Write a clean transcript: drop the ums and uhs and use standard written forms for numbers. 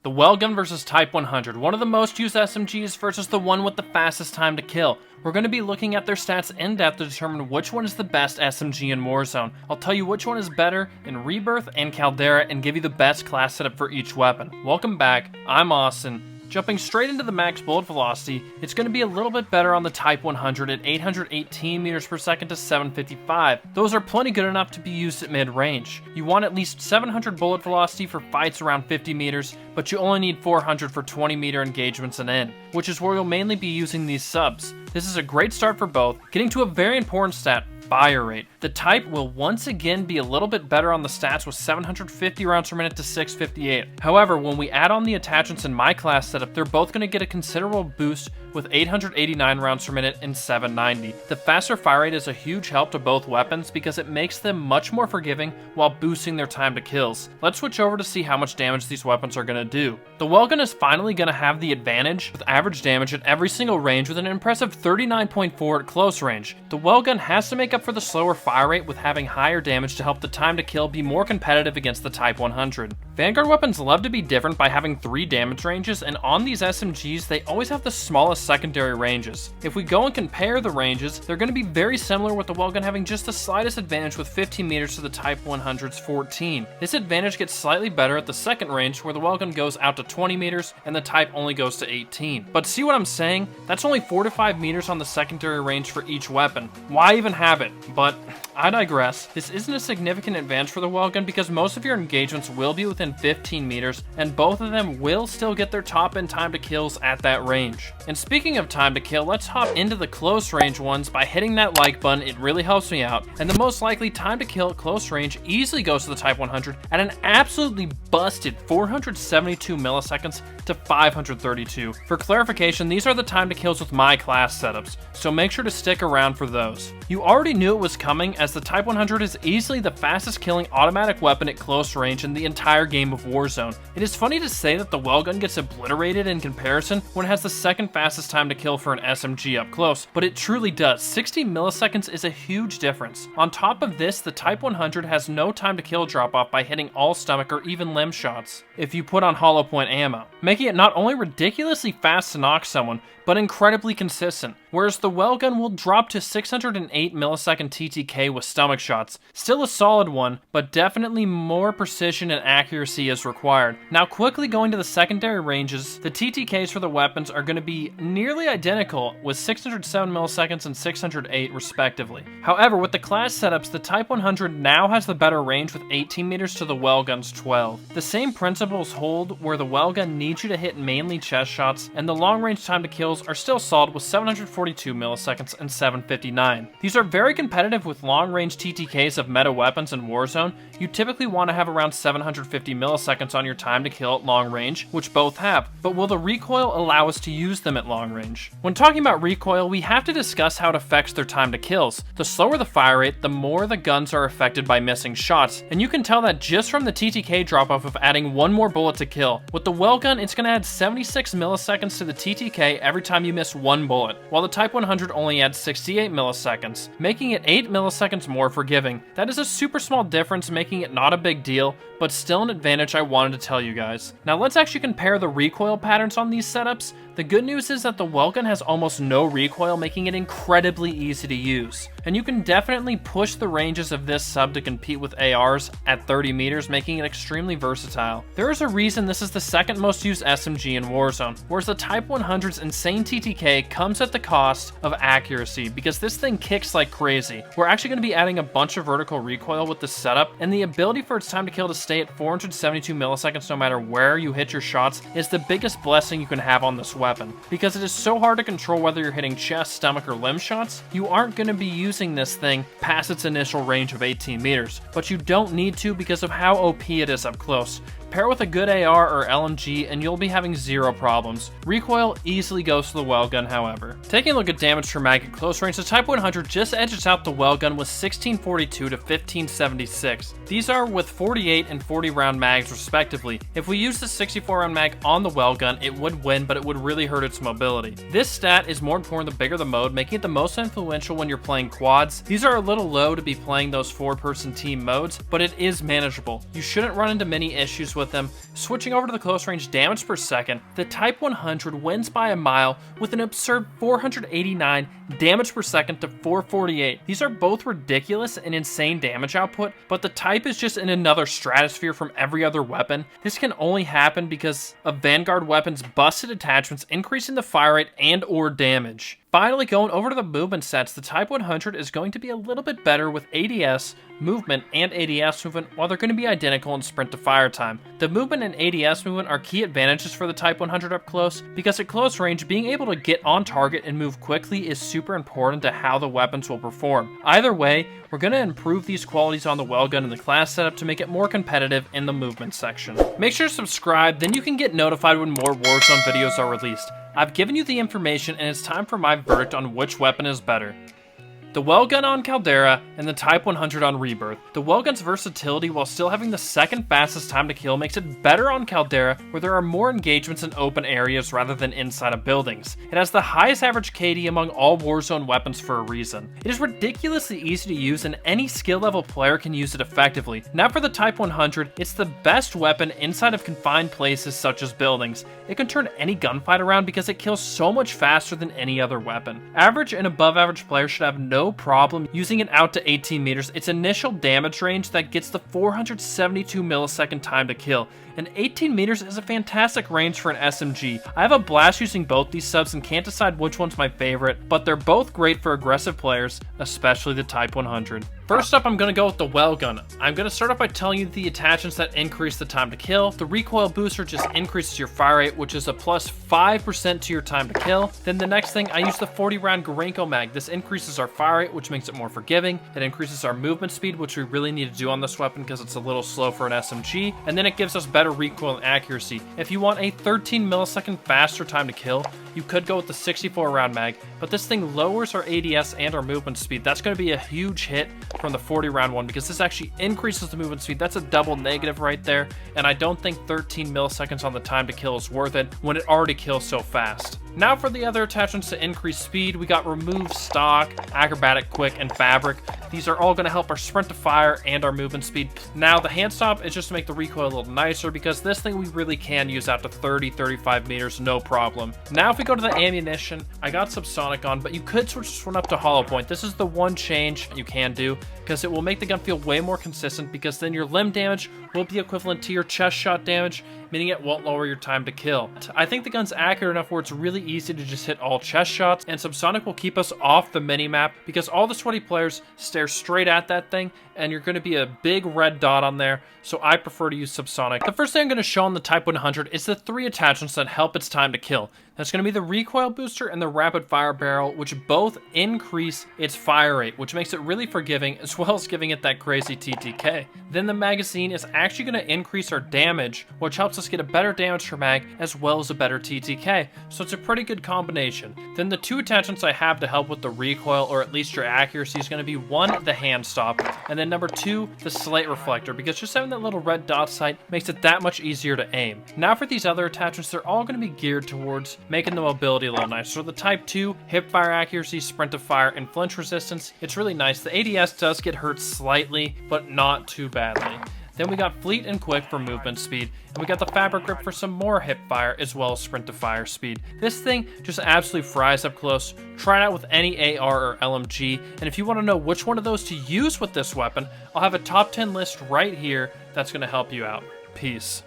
The Welgun vs Type 100, one of the most used SMGs versus the one with the fastest time to kill. We're going to be looking at their stats in depth to determine which one is the best SMG in Warzone. I'll tell you which one is better in Rebirth and Caldera and give you the best class setup for each weapon. Welcome back, I'm Austin. Jumping straight into the max bullet velocity, it's going to be a little bit better on the Type 100 at 818 meters per second to 755. Those are plenty good enough to be used at mid-range. You want at least 700 bullet velocity for fights around 50 meters, but you only need 400 for 20 meter engagements and in, which is where you'll mainly be using these subs. This is a great start for both, getting to a very important stat, fire rate. The Type will once again be a little bit better on the stats with 750 rounds per minute to 658. However, when we add on the attachments in my class setup, they're both going to get a considerable boost with 889 rounds per minute and 790. The faster fire rate is a huge help to both weapons because it makes them much more forgiving while boosting their time to kills. Let's switch over to see how much damage these weapons are going to do. The Welgun is finally going to have the advantage with average damage at every single range with an impressive 39.4 at close range. The Welgun has to make up for the slower fire rate with having higher damage to help the time to kill be more competitive against the Type 100. Vanguard weapons love to be different by having 3 damage ranges, and on these SMGs they always have the smallest secondary ranges. If we go and compare the ranges, they're going to be very similar, with the Welgun having just the slightest advantage with 15 meters to the Type 100's 14. This advantage gets slightly better at the second range, where the Welgun goes out to 20 meters and the Type only goes to 18. But see what I'm saying? That's only 4 to 5 meters on the secondary range for each weapon. Why even have it? But I digress. This isn't a significant advantage for the Welgun because most of your engagements will be within 15 meters, and both of them will still get their top end time to kills at that range. And speaking of time to kill, let's hop into the close range ones by hitting that like button. It really helps me out. And the most likely time to kill at close range easily goes to the Type 100 at an absolutely busted 472 milliseconds to 532. For clarification, these are the time to kills with my class setups, so make sure to stick around for those. You already knew it was coming, as the Type 100 is easily the fastest killing automatic weapon at close range in the entire game of Warzone. It is funny to say that the Welgun gets obliterated in comparison when it has the second fastest time to kill for an SMG up close, but it truly does. 60 milliseconds is a huge difference. On top of this, the Type 100 has no time to kill drop off by hitting all stomach or even limb shots if you put on hollow point ammo, making it not only ridiculously fast to knock someone, but incredibly consistent, whereas the Welgun will drop to 608 millisecond TTK with stomach shots. Still a solid one, but definitely more precision and accuracy is required. Now quickly going to the secondary ranges, the TTKs for the weapons are going to be nearly identical with 607 milliseconds and 608 respectively. However, with the class setups, the Type 100 now has the better range with 18 meters to the Welgun's 12. The same principles hold where the Welgun needs you to hit mainly chest shots, and the long range time to kills are still solid with 742 milliseconds and 759. These are very competitive with long range TTKs of meta weapons in Warzone. You typically want to have around 750 milliseconds on your time to kill at long range, which both have, but will the recoil allow us to use them at long range? When talking about recoil, we have to discuss how it affects their time to kills. The slower the fire rate, the more the guns are affected by missing shots, and you can tell that just from the TTK drop off of adding one more bullet to kill. With the Welgun, it's going to add 76 milliseconds to the TTK every time you miss one bullet, while the Type 100 only adds 68 milliseconds, making it 8 milliseconds more forgiving. That is a super small difference, making it not a big deal, but still an advantage I wanted to tell you guys. Now let's actually compare the recoil patterns on these setups. The good news is that the Welgun has almost no recoil, making it incredibly easy to use. And you can definitely push the ranges of this sub to compete with ARs at 30 meters, making it extremely versatile. There is a reason this is the second most used SMG in Warzone, whereas the Type 100's insane TTK comes at the cost of accuracy because this thing kicks like crazy. We're actually going to be adding a bunch of vertical recoil with this setup, and the ability for its time to kill to stay at 472 milliseconds no matter where you hit your shots is the biggest blessing you can have on this weapon. Because it is so hard to control whether you're hitting chest, stomach, or limb shots, you aren't going to be using this thing past its initial range of 18 meters, but you don't need to because of how OP it is up close. Pair with a good AR or LMG and you'll be having zero problems. Recoil easily goes to the Welgun, however. Taking a look at damage per mag at close range, the Type 100 just edges out the Welgun with 1642 to 1576. These are with 48 and 40 round mags respectively. If we use the 64 round mag on the Welgun, it would win, but it would really hurt its mobility. This stat is more important the bigger the mode, making it the most influential when you're playing quads. These are a little low to be playing those 4-person team modes, but it is manageable. You shouldn't run into many issues with with them. Switching over to the close range damage per second, the Type 100 wins by a mile with an absurd 489 damage per second to 448. These are both ridiculous and insane damage output, but the Type is just in another stratosphere from every other weapon. This can only happen because of Vanguard weapons' busted attachments increasing the fire rate and or damage. Finally, going over to the movement sets, the Type 100 is going to be a little bit better with ADS, movement, and ADS movement, while they're going to be identical in sprint to fire time. The movement and ADS movement are key advantages for the Type 100 up close, because at close range, being able to get on target and move quickly is super important to how the weapons will perform. Either way, we're going to improve these qualities on the Welgun in the class setup to make it more competitive in the movement section. Make sure to subscribe, then you can get notified when more Warzone videos are released. I've given you the information, and it's time for my verdict on which weapon is better. The Welgun on Caldera and the Type 100 on Rebirth. The Welgun's versatility while still having the second fastest time to kill makes it better on Caldera, where there are more engagements in open areas rather than inside of buildings. It has the highest average KD among all Warzone weapons for a reason. It is ridiculously easy to use and any skill level player can use it effectively. Now for the Type 100, it's the best weapon inside of confined places such as buildings. It can turn any gunfight around because it kills so much faster than any other weapon. Average and above average players should have no problem using it out to 18 meters. Its initial damage range that gets the 472 millisecond time to kill, and 18 meters is a fantastic range for an SMG. I have a blast using both these subs and can't decide which one's my favorite, but they're both great for aggressive players, especially the Type 100. First up, I'm going to go with the Welgun. I'm going to start off by telling you the attachments that increase the time to kill. The recoil booster just increases your fire rate, which is a plus 5% to your time to kill. Then the next thing, I use the 40 round Gorenko mag. This increases our fire rate, which makes it more forgiving. It increases our movement speed, which we really need to do on this weapon because it's a little slow for an SMG. And then it gives us better recoil and accuracy. If you want a 13 millisecond faster time to kill, you could go with the 64 round mag, but this thing lowers our ADS and our movement speed. That's going to be a huge hit from the 40 round one because this actually increases the movement speed. That's a double negative right there, and I don't think 13 milliseconds on the time to kill is worth it when it already kills so fast. Now for the other attachments to increase speed, we got Remove, Stock, Acrobatic, Quick, and Fabric. These are all going to help our sprint to fire and our movement speed. Now the hand stop is just to make the recoil a little nicer because this thing we really can use out to 30-35 meters, no problem. Now if we go to the ammunition, I got Subsonic on, but you could switch this one up to Hollow Point. This is the one change you can do because it will make the gun feel way more consistent, because then your limb damage will be equivalent to your chest shot damage, meaning it won't lower your time to kill. I think the gun's accurate enough where it's really easy to just hit all chest shots, and Subsonic will keep us off the minimap because all the sweaty players stare straight at that thing and you're going to be a big red dot on there, so I prefer to use Subsonic. The first thing I'm going to show on the Type 100 is the 3 attachments that help its time to kill. That's going to be the recoil booster and the rapid fire barrel, which both increase its fire rate, which makes it really forgiving as well as giving it that crazy TTK. Then the magazine is actually going to increase our damage, which helps us get a better damage per mag as well as a better TTK, so it's a pretty good combination. Then the 2 attachments I have to help with the recoil, or at least your accuracy, is going to be 1, the hand stop, and then number 2, the slate reflector, because just having that little red dot sight makes it that much easier to aim. Now for these other attachments, they're all going to be geared towards making the mobility a little nicer. So the Type 2, hip fire accuracy, sprint to fire, and flinch resistance, it's really nice. The ADS does get hurt slightly, but not too badly. Then we got Fleet and Quick for movement speed, and we got the Fabric Grip for some more hip fire as well as sprint to fire speed. This thing just absolutely fries up close. Try it out with any AR or LMG, and if you want to know which one of those to use with this weapon, I'll have a top 10 list right here that's going to help you out. Peace.